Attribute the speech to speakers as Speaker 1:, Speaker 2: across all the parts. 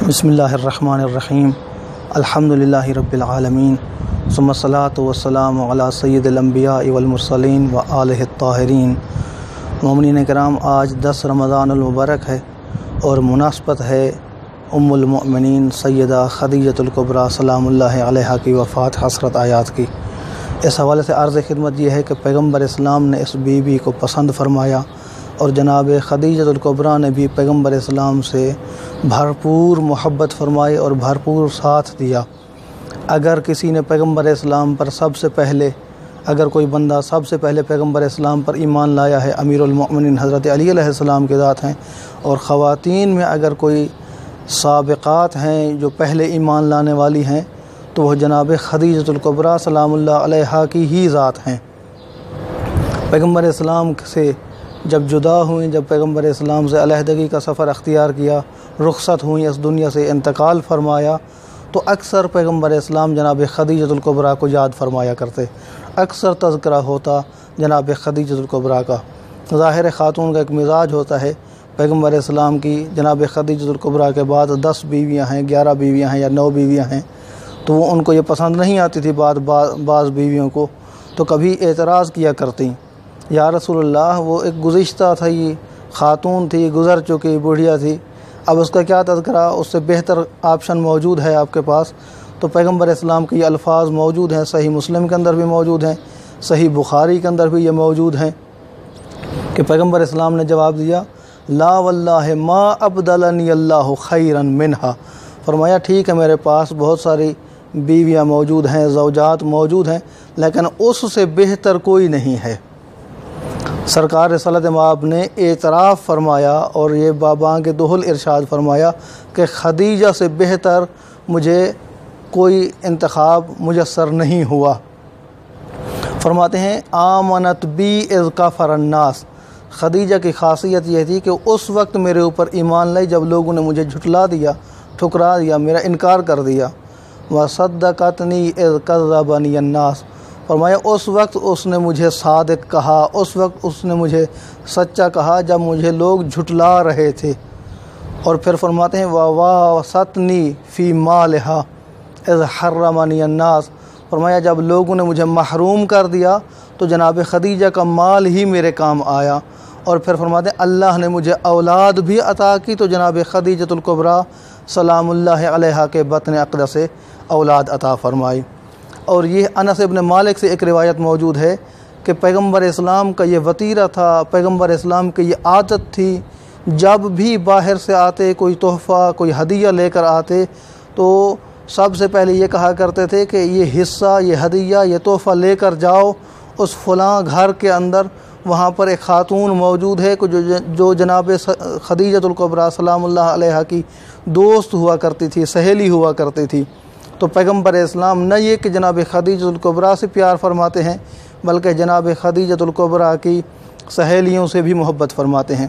Speaker 1: بسم اللہ الرحمن الرحیم الحمدللہ رب العالمین ثم الصلاۃ والسلام علی سید الانبیاء والمرسلین وآلہ الطاہرین۔ مومنین کرام، آج 10 رمضان المبارک ہے اور مناسبت ہے ام المؤمنین سیدہ خدیجۃ الکبریٰ سلام اللہ علیہا کی وفات حسرت آیات کی۔ اس حوالے سے عرض خدمت یہ ہے کہ پیغمبر اسلام نے اس بیوی کو پسند فرمایا اور جناب خدیجۃ الکبریٰ نے بھی پیغمبر اسلام سے بھرپور محبت فرمائی اور بھرپور ساتھ دیا۔ اگر کسی نے پیغمبر اسلام پر اگر کوئی بندہ سب سے پہلے پیغمبر اسلام پر ایمان لایا ہے، امیر المؤمنین حضرت علی علیہ السلام کے ذات ہیں، اور خواتین میں اگر کوئی سابقات ہیں جو پہلے ایمان لانے والی ہیں تو وہ جناب خدیجۃ الکبریٰ سلام اللہ علیہا کی ہی ذات ہیں۔ پیغمبر اسلام سے جب جدا ہوئیں، جب پیغمبر اسلام سے علیحدگی کا سفر اختیار کیا، رخصت ہوئیں، اس دنیا سے انتقال فرمایا، تو اکثر پیغمبر اسلام جناب خدیجۃ الکبریٰ کو یاد فرمایا کرتے، اکثر تذکرہ ہوتا جناب خدیجۃ الکبریٰ کا۔ ظاہر خاتون کا ایک مزاج ہوتا ہے، پیغمبر اسلام کی جناب خدیجۃ الکبریٰ کے بعد 10 بیویاں ہیں، 11 بیویاں ہیں یا 9 بیویاں ہیں، تو وہ ان کو یہ پسند نہیں آتی تھی بعض بیویوں کو، تو کبھی اعتراض کیا کرتی، یا رسول اللہ وہ ایک گزشتہ تھا، یہ خاتون تھی، گزر چکی بوڑھیا تھی، اب اس کا کیا تذکرہ، اس سے بہتر آپشن موجود ہے آپ کے پاس۔ تو پیغمبر اسلام کے یہ الفاظ موجود ہیں، صحیح مسلم کے اندر بھی موجود ہیں، صحیح بخاری کے اندر بھی یہ موجود ہیں کہ پیغمبر اسلام نے جواب دیا، لا واللہ ما ابدلنی اللہ خیرا منہا، فرمایا ٹھیک ہے میرے پاس بہت ساری بیویاں موجود ہیں، زوجات موجود ہیں، لیکن اس سے بہتر کوئی نہیں ہے۔ سرکار رسالت مآب نے اعتراف فرمایا اور یہ بابانگ دہل ارشاد فرمایا کہ خدیجہ سے بہتر مجھے کوئی انتخاب میسر نہیں ہوا۔ فرماتے ہیں آمنت بی اذ کفر الناس، خدیجہ کی خاصیت یہ تھی کہ اس وقت میرے اوپر ایمان لائی جب لوگوں نے مجھے جھٹلا دیا، ٹھکرا دیا، میرا انکار کر دیا۔ وصدقتنی اذ کذبنی الناس، فرمایا اس وقت اس نے مجھے صادق کہا، اس وقت اس نے مجھے سچا کہا جب مجھے لوگ جھٹلا رہے تھے۔ اور پھر فرماتے ہیں وَوَاسَطْنِي فِي مَالِهَا اِذْ حَرَّمَنِي النَّاسِ، فرمایا جب لوگوں نے مجھے محروم کر دیا تو جناب خدیجہ کا مال ہی میرے کام آیا۔ اور پھر فرماتے ہیں اللہ نے مجھے اولاد بھی عطا کی تو جناب خدیجۃ الکبریٰ سلام اللہ علیہا کے بطن اقدس سے اولاد عطا فرمائی۔ اور یہ انس ابن مالک سے ایک روایت موجود ہے کہ پیغمبر اسلام کا یہ وطیرہ تھا، پیغمبر اسلام کی یہ عادت تھی، جب بھی باہر سے آتے کوئی تحفہ کوئی ہدیہ لے کر آتے تو سب سے پہلے یہ کہا کرتے تھے کہ یہ حصہ، یہ ہدیہ، یہ تحفہ لے کر جاؤ اس فلاں گھر کے اندر، وہاں پر ایک خاتون موجود ہے جو جناب خدیجۃ الکبریٰ سلام اللہ علیہا کی دوست ہوا کرتی تھی، سہیلی ہوا کرتی تھی۔ تو پیغمبر اسلام نہ یہ کہ جناب خدیجۃ الکبریٰ سے پیار فرماتے ہیں بلکہ جناب خدیجۃ الکبریٰ کی سہیلیوں سے بھی محبت فرماتے ہیں۔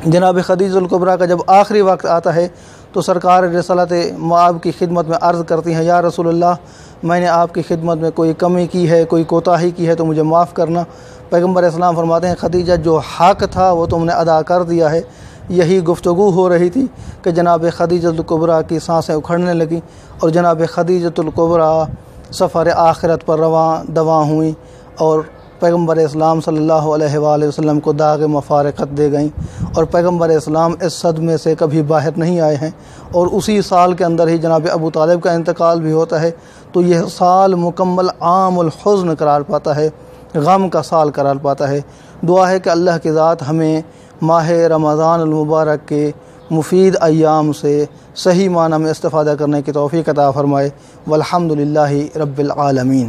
Speaker 1: جناب خدیجۃ الکبریٰ کا جب آخری وقت آتا ہے تو سرکار رسالت مآب کی خدمت میں عرض کرتی ہیں، یا رسول اللہ میں نے آپ کی خدمت میں کوئی کمی کی ہے، کوئی کوتاہی کی ہے تو مجھے معاف کرنا۔ پیغمبر اسلام فرماتے ہیں خدیجہ جو حق تھا وہ تم نے ادا کر دیا ہے۔ یہی گفتگو ہو رہی تھی کہ جناب خدیجۃ الکبریٰ کی سانسیں اکھڑنے لگیں اور جناب خدیجۃ الکبریٰ سفر آخرت پر دواں ہوئیں اور پیغمبر اسلام صلی اللہ علیہ وآلہ وسلم کو داغ مفارقت دے گئیں، اور پیغمبر اسلام اس صدمے سے کبھی باہر نہیں آئے ہیں، اور اسی سال کے اندر ہی جناب ابو طالب کا انتقال بھی ہوتا ہے۔ تو یہ سال مکمل عام الحزن قرار پاتا ہے، غم کا سال قرار پاتا ہے۔ دعا ہے کہ اللہ کی ذات ہمیں ماہ رمضان المبارک کے مفید ایام سے صحیح معنی میں استفادہ کرنے کی توفیق عطا فرمائے۔ والحمدللہ رب العالمین۔